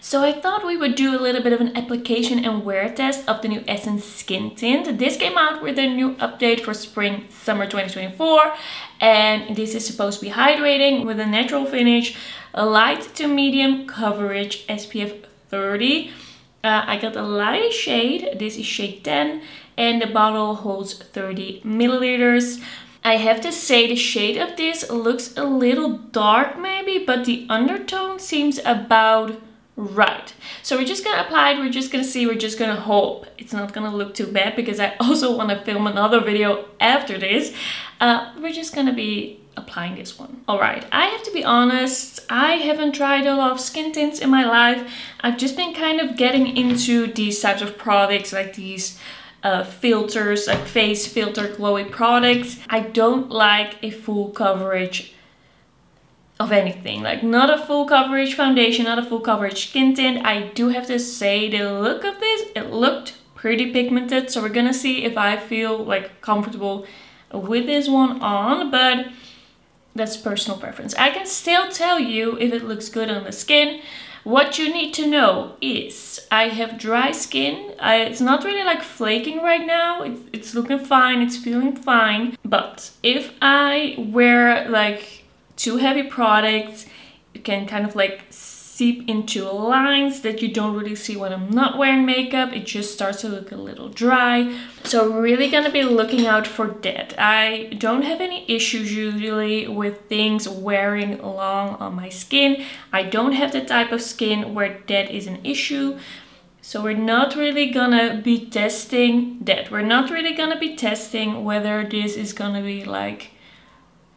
So I thought we would do a little bit of an application and wear test of the new Essence Skin Tint. This came out with a new update for spring summer 2024, and this is supposed to be hydrating with a natural finish, a light to medium coverage, SPF 30. I got a light shade. This is shade 10, and the bottle holds 30 milliliters. I have to say the shade of this looks a little dark maybe, but the undertone seems about right. So we're just gonna apply it, we're just gonna see, we're just gonna hope it's not gonna look too bad, because I also want to film another video after this. We're just gonna be applying this one. Alright, I have to be honest, I haven't tried a lot of skin tints in my life. I've just been kind of getting into these types of products, like these filters, like face filter glowy products. I don't like a full coverage of anything, like not a full coverage foundation, not a full coverage skin tint. I do have to say the look of this, it looked pretty pigmented, so we're gonna see if I feel like comfortable with this one on, but that's personal preference. I can still tell you if it looks good on the skin. What you need to know is I have dry skin. It's not really like flaking right now. It's looking fine, it's feeling fine, but if I wear like too heavy products, it can kind of like seep into lines that you don't really see when I'm not wearing makeup. It just starts to look a little dry. So really gonna be looking out for that. I don't have any issues usually with things wearing long on my skin. I don't have the type of skin where that is an issue. So we're not really gonna be testing that. We're not really gonna be testing whether this is gonna be like,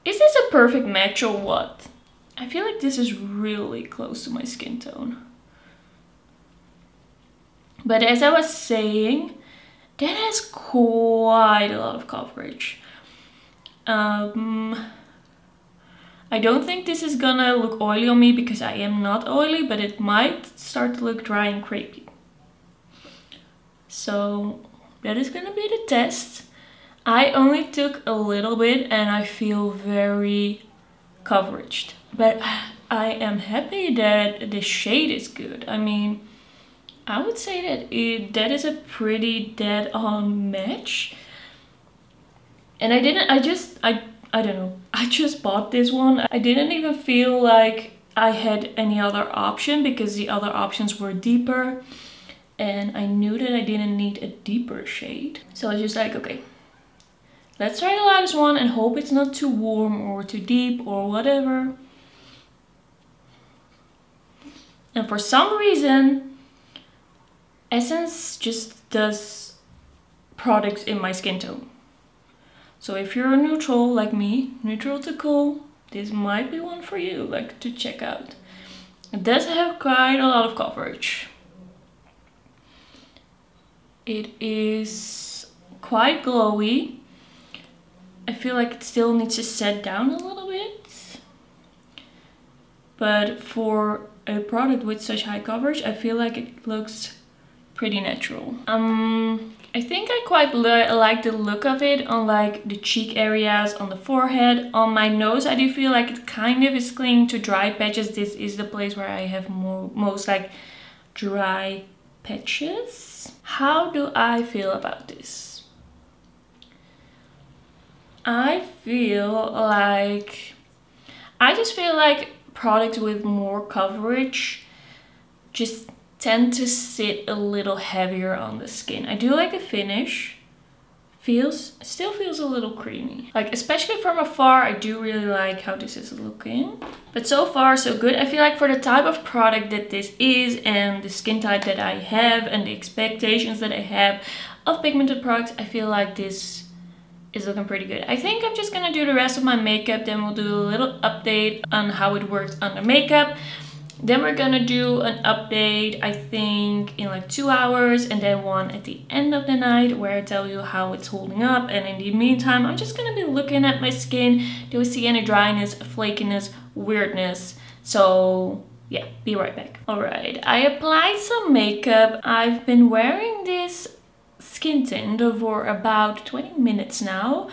is this a perfect match or what? I feel like this is really close to my skin tone. But as I was saying, that has quite a lot of coverage. I don't think this is gonna look oily on me because I am not oily, but it might start to look dry and crepey. So that is gonna be the test. I only took a little bit and I feel very coveraged. But I am happy that the shade is good. I mean, I would say that that is a pretty dead on match. And I don't know, I just bought this one. I didn't even feel like I had any other option because the other options were deeper. And I knew that I didn't need a deeper shade. So I was just like, okay, let's try the lightest one and hope it's not too warm or too deep or whatever. And for some reason, Essence just does products in my skin tone. So if you're a neutral like me, neutral to cool, this might be one for you, like to check out. It does have quite a lot of coverage. It is quite glowy. I feel like it still needs to set down a little bit. But for a product with such high coverage, I feel like it looks pretty natural. I think I quite like the look of it on like the cheek areas, on the forehead, on my nose. I do feel like it kind of is clinging to dry patches. This is the place where I have most like dry patches. How do I feel about this? I just feel like products with more coverage just tend to sit a little heavier on the skin. I do like the finish. Still feels a little creamy. Like, especially from afar, I do really like how this is looking. But so far, so good. I feel like for the type of product that this is and the skin type that I have and the expectations that I have of pigmented products, I feel like this is looking pretty good. I think I'm just gonna do the rest of my makeup, then we'll do a little update on how it works under makeup. Then we're gonna do an update, I think, in like 2 hours, and then one at the end of the night where I tell you how it's holding up. And in the meantime, I'm just gonna be looking at my skin. Do we see any dryness, flakiness, weirdness? So yeah, be right back. Alright, I applied some makeup. I've been wearing this skin tint for about 20 minutes now.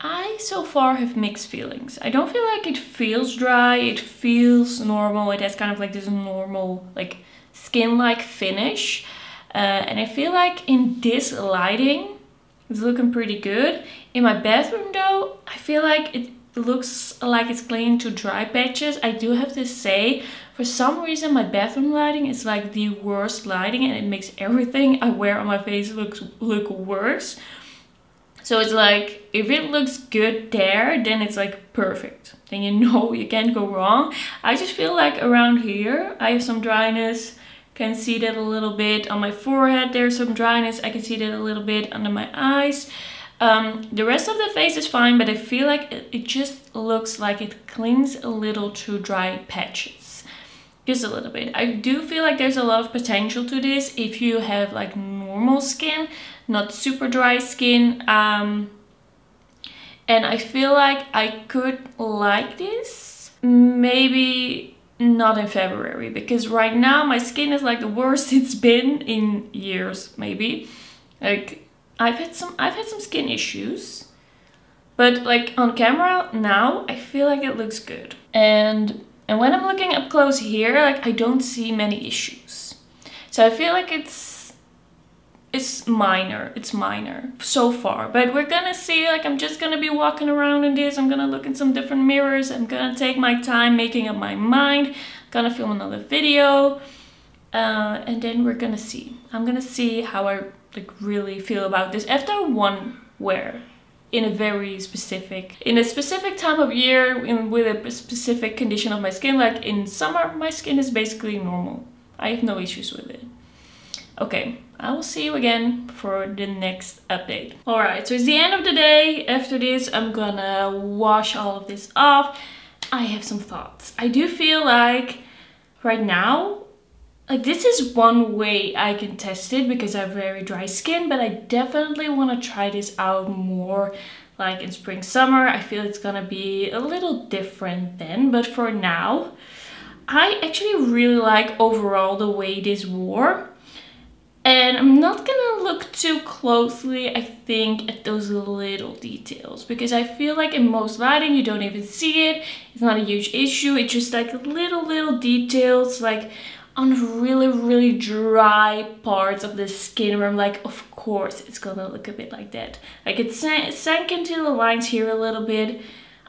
I so far have mixed feelings. I don't feel like it feels dry, it feels normal. It has kind of like this normal like skin-like finish. And I feel like in this lighting, it's looking pretty good. In my bathroom though, I feel like it looks like it's clinging to dry patches. I do have to say, for some reason my bathroom lighting is like the worst lighting, and it makes everything I wear on my face look worse. So it's like, if it looks good there, then it's like perfect. Then you know you can't go wrong. I just feel like around here I have some dryness. Can see that a little bit on my forehead. There's some dryness. I can see that a little bit under my eyes. The rest of the face is fine, but I feel like it just looks like it clings a little to dry patches. Just a little bit. I do feel like there's a lot of potential to this if you have like normal skin, not super dry skin. And I feel like I could like this maybe not in February, because right now my skin is like the worst it's been in years, maybe. Like I've had some skin issues, but like on camera now I feel like it looks good. And when I'm looking up close here, like I don't see many issues. So I feel like it's minor. It's minor so far, but we're gonna see. Like I'm just gonna be walking around in this. I'm gonna look in some different mirrors. I'm gonna take my time making up my mind. Gonna film another video, and then we're gonna see. I'm gonna see how I like really feel about this after one wear in a specific time of year, with a specific condition of my skin. Like in summer, my skin is basically normal. I have no issues with it. Okay, I will see you again for the next update. Alright, so it's the end of the day. After this, I'm gonna wash all of this off. I have some thoughts. I do feel like right now, like this is one way I can test it because I have very dry skin, but I definitely want to try this out more like in spring, summer. I feel it's gonna be a little different then, but for now, I actually really like overall the way this wore. And I'm not gonna look too closely, I think, at those little details, because I feel like in most lighting you don't even see it. It's not a huge issue. It's just like little details, like on really dry parts of the skin where I'm like, of course it's gonna look a bit like that. Like it sank into the lines here a little bit.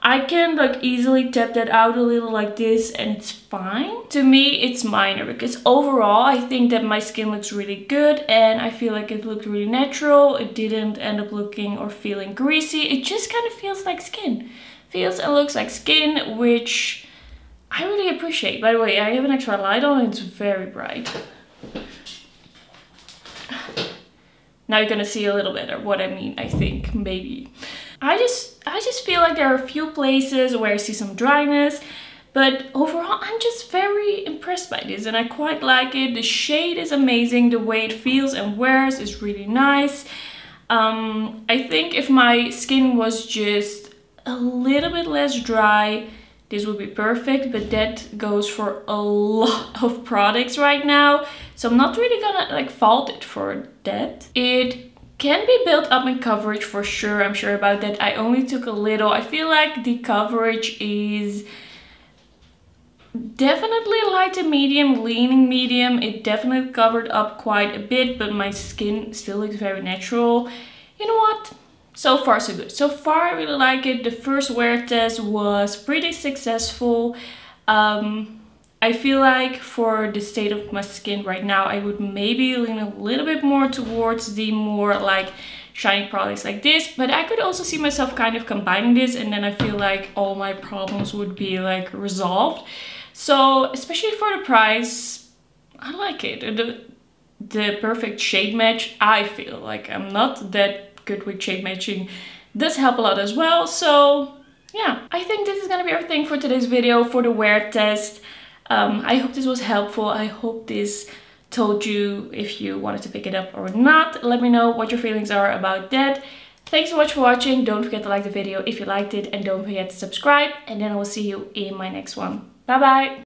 I can like easily tap that out a little like this and it's fine. To me, it's minor because overall I think that my skin looks really good and I feel like it looked really natural. It didn't end up looking or feeling greasy. It just kind of feels like skin. Feels and looks like skin, which I really appreciate. By the way, I have an extra light on and it's very bright. Now you're gonna see a little better what I mean, I think, maybe. I just feel like there are a few places where I see some dryness, but overall I'm just very impressed by this and I quite like it. The shade is amazing, the way it feels and wears is really nice. I think if my skin was just a little bit less dry, this would be perfect, but that goes for a lot of products right now. So I'm not really gonna like fault it for that. It can be built up in coverage for sure, I'm sure about that. I only took a little. I feel like the coverage is definitely light to medium, leaning medium. It definitely covered up quite a bit, but my skin still looks very natural. You know what? So far so good. So far I really like it. The first wear test was pretty successful. I feel like for the state of my skin right now, I would maybe lean a little bit more towards the more like shiny products like this, but I could also see myself kind of combining this and then I feel like all my problems would be like resolved. So especially for the price, I like it. The perfect shade match, I feel like I'm not that good with shade matching, does help a lot as well. So yeah, I think this is gonna be everything for today's video for the wear test. I hope this was helpful. I hope this told you if you wanted to pick it up or not. Let me know what your feelings are about that. Thanks so much for watching. Don't forget to like the video if you liked it and don't forget to subscribe, and then I will see you in my next one. Bye bye.